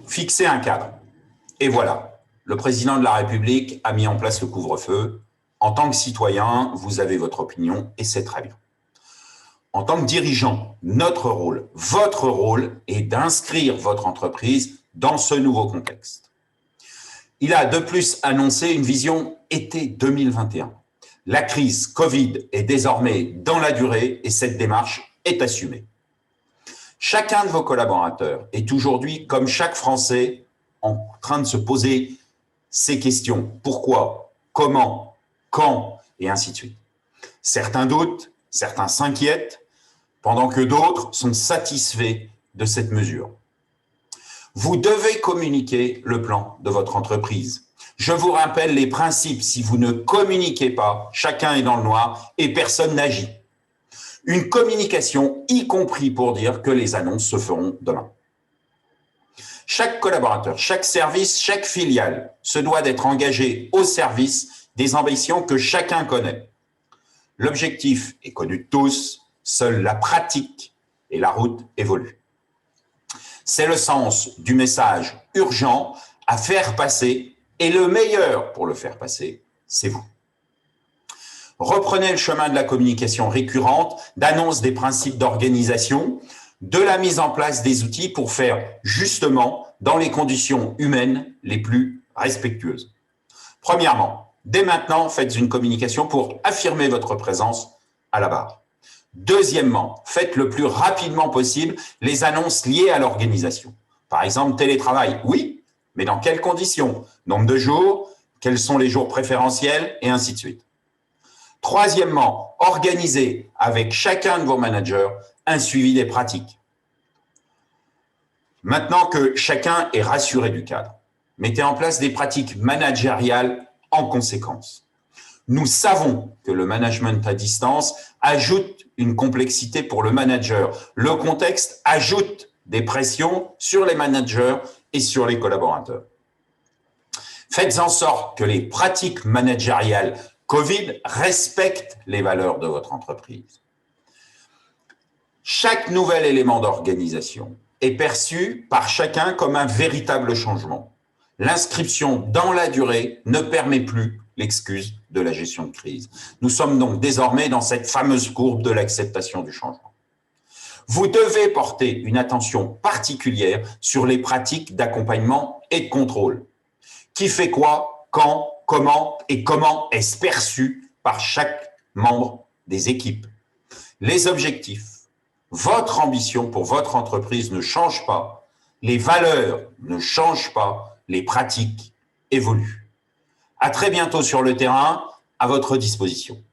Fixer un cadre. Et voilà, le président de la République a mis en place le couvre-feu. En tant que citoyen, vous avez votre opinion et c'est très bien. En tant que dirigeant, notre rôle, votre rôle est d'inscrire votre entreprise dans ce nouveau contexte. Il a de plus annoncé une vision été 2021. La crise Covid est désormais dans la durée et cette démarche est assumée. Chacun de vos collaborateurs est aujourd'hui, comme chaque Français, en train de se poser ces questions. Pourquoi, comment, quand, et ainsi de suite. Certains doutent, certains s'inquiètent, pendant que d'autres sont satisfaits de cette mesure. Vous devez communiquer le plan de votre entreprise. Je vous rappelle les principes. Si vous ne communiquez pas, chacun est dans le noir et personne n'agit. Une communication, y compris pour dire que les annonces se feront demain. Chaque collaborateur, chaque service, chaque filiale se doit d'être engagé au service des ambitions que chacun connaît. L'objectif est connu de tous, seule la pratique et la route évoluent. C'est le sens du message urgent à faire passer et le meilleur pour le faire passer, c'est vous. Reprenez le chemin de la communication récurrente, d'annonce des principes d'organisation, de la mise en place des outils pour faire justement dans les conditions humaines les plus respectueuses. Premièrement, dès maintenant, faites une communication pour affirmer votre présence à la barre. Deuxièmement, faites le plus rapidement possible les annonces liées à l'organisation. Par exemple, télétravail, oui, mais dans quelles conditions? Nombre de jours, quels sont les jours préférentiels, et ainsi de suite. Troisièmement, organisez avec chacun de vos managers un suivi des pratiques. Maintenant que chacun est rassuré du cadre, mettez en place des pratiques managériales en conséquence. Nous savons que le management à distance ajoute une complexité pour le manager. Le contexte ajoute des pressions sur les managers et sur les collaborateurs. Faites en sorte que les pratiques managériales Covid respectent les valeurs de votre entreprise. Chaque nouvel élément d'organisation est perçu par chacun comme un véritable changement. L'inscription dans la durée ne permet plus l'excuse de la gestion de crise. Nous sommes donc désormais dans cette fameuse courbe de l'acceptation du changement. Vous devez porter une attention particulière sur les pratiques d'accompagnement et de contrôle. Qui fait quoi, quand, comment et comment est-ce perçu par chaque membre des équipes. Les objectifs, votre ambition pour votre entreprise ne change pas, les valeurs ne changent pas, les pratiques évoluent. À très bientôt sur le terrain, à votre disposition.